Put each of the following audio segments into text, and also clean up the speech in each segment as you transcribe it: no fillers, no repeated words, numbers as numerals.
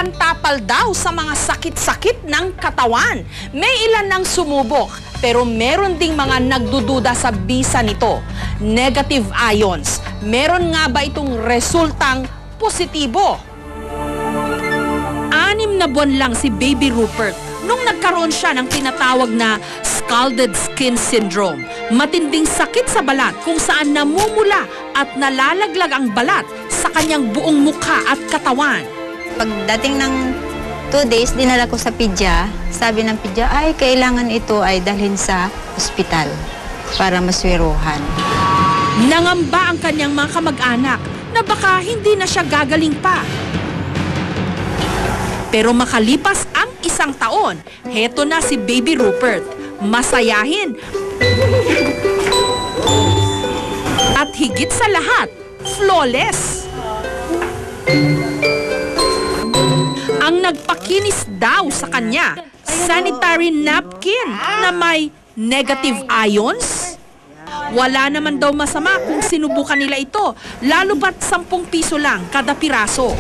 pantapal daw sa mga sakit-sakit ng katawan. May ilan nang sumubok, pero meron ding mga nagdududa sa bisa nito. Negative ions. Meron nga ba itong resultang positibo? 6 na buwan lang si Baby Rupert nung nagkaroon siya ng tinatawag na scalded skin syndrome. Matinding sakit sa balat kung saan namumula at nalalaglag ang balat sa kanyang buong mukha at katawan. Pagdating ng 2 days, dinala ko sa pidya. Sabi ng pidya, ay kailangan ito ay dalhin sa ospital para maswiruhan. Nangamba ang kanyang mga kamag-anak na baka hindi na siya gagaling pa. Pero makalipas ang 1 taon, heto na si Baby Rupert. Masayahin. At higit sa lahat, flawless. Ang nagpakinis daw sa kanya, sanitary napkin na may negative ions. Wala naman daw masama kung sinubukan nila ito, lalo ba't 10 piso lang kada piraso.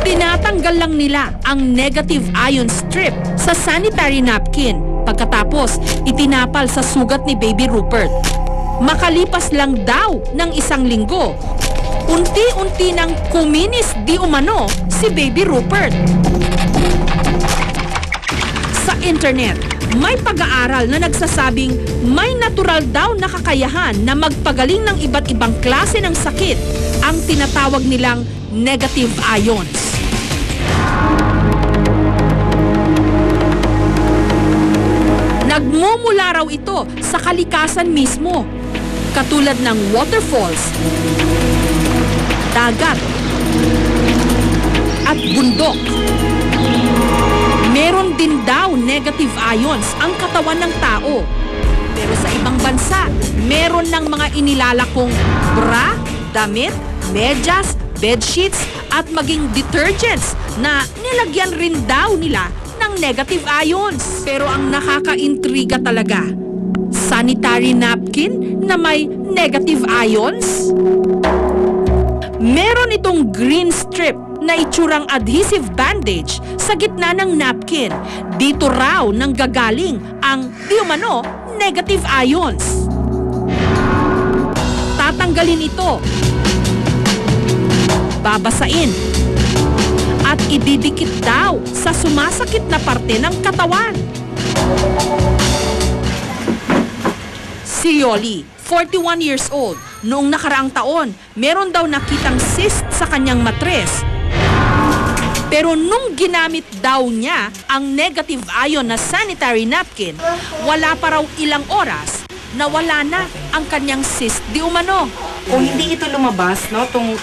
Tinatanggal lang nila ang negative ion strip sa sanitary napkin. Pagkatapos, itinapal sa sugat ni Baby Rupert. Makalipas lang daw ng 1 linggo, unti-unti nang kuminis di umano si Baby Rupert. Sa internet, may pag-aaral na nagsasabing may natural daw na kakayahan na magpagaling ng iba't ibang klase ng sakit, ang tinatawag nilang negative ions. Nagmumula raw ito sa kalikasan mismo, katulad ng waterfalls, dagat, at bundok. Meron din daw negative ions ang katawan ng tao. Pero sa ibang bansa, meron ng mga inilalakong bra, damit, medyas, bedsheets, at maging detergents na nilagyan rin daw nila ng negative ions. Pero ang nakakaintriga talaga, sanitary napkin na may negative ions? Meron itong green strip na itsurang adhesive bandage sa gitna ng napkin. Dito raw nang gagaling ang di umano negative ions. Tatanggalin ito, babasain, at ididikit daw sa sumasakit na parte ng katawan. Si Yoli, 41 years old, noong nakaraang taon, meron daw nakitang cyst sa kanyang matres. Pero nung ginamit daw niya ang negative ion na sanitary napkin, wala pa raw ilang oras, nawala na ang kanyang cyst di umano. Kung hindi ito lumabas, no, tong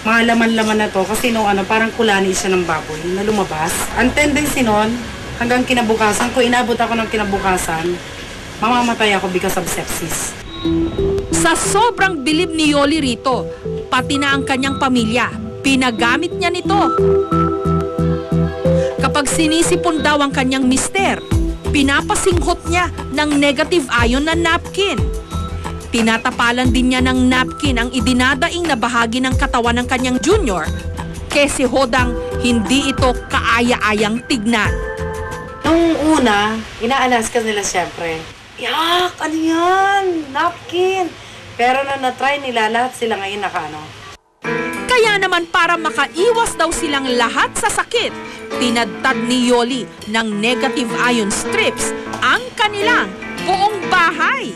mga laman-laman na to, kasi no, parang kulani siya ng baboy na lumabas. Ang tendency nun, hanggang kinabukasan, kung inabot ako ng kinabukasan, mamamatay ako because of sepsis. Sa sobrang bilib ni Yoli rito, pati na ang kanyang pamilya, pinagamit niya nito. Kapag sinisipon daw ang kanyang mister, pinapasinghot niya ng negative ion na napkin. Tinatapalan din niya ng napkin ang idinadaing na bahagi ng katawan ng kanyang junior, kasi hodang hindi ito kaaya-ayang tignan. Nung una, ina-alaska nila siyempre. Yak! Ano yan? Napkin! Pero na na-try nila, lahat sila ngayon nakaano. Kaya naman para makaiwas daw silang lahat sa sakit, tinadtad ni Yoli ng negative ion strips ang kanilang buong bahay.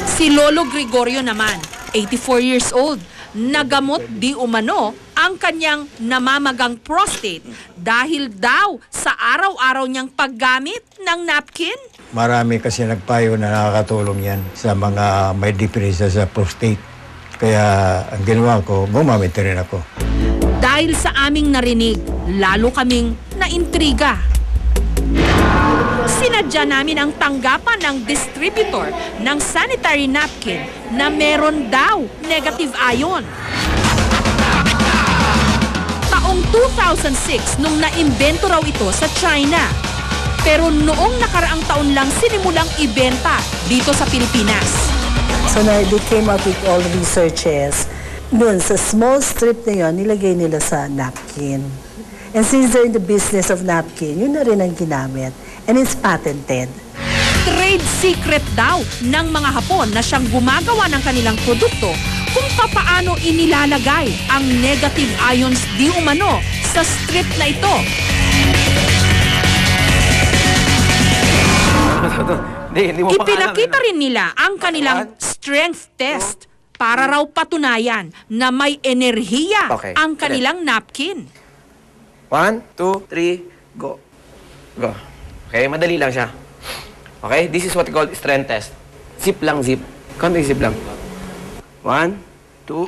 Si Lolo Gregorio naman, 84 years old, nagamot di umano ang kanyang namamagang prostate dahil daw sa araw-araw niyang paggamit ng napkin. Marami kasi nagpayo na nakakatulong yan sa mga may depresya sa prostate. Kaya ang ginawa ko, gumamit rin ako. Dahil sa aming narinig, lalo kaming naintriga. Sinadya namin ang tanggapan ng distributor ng sanitary napkin na meron daw negative ion. Taong 2006 nung naimbento raw ito sa China. Pero noong nakaraang taon lang sinimulang ibenta dito sa Pilipinas. So na they came up with all researches. Doon sa small strip na yun, nilagay nila sa napkin. And since they're in the business of napkin, yun na rin ang ginamit. And it's patented. Trade secret daw ng mga Hapon na siyang gumagawa ng kanilang produkto kung papaano inilalagay ang negative ions di umano sa strip na ito. Ipinakita rin nila ang kanilang strength test para raw patunayan na may enerhiya ang kanilang napkin. 1, 2, 3, go. Go. Okay, madali lang siya. Okay, this is what we call strength test. Zip lang, zip. Konting zip lang. 1, 2.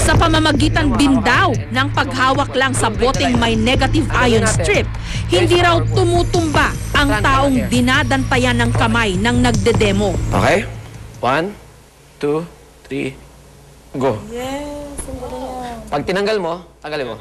Sa pamamagitan din daw ng paghawak lang sa boteng may negative ion strip, hindi raw tumutumba ang taong dinadantayan ng kamay ng nagdedemo. Okay? 1, 2, 3, go. Yes, ang galing. Pag tinanggal mo, tanggalin mo.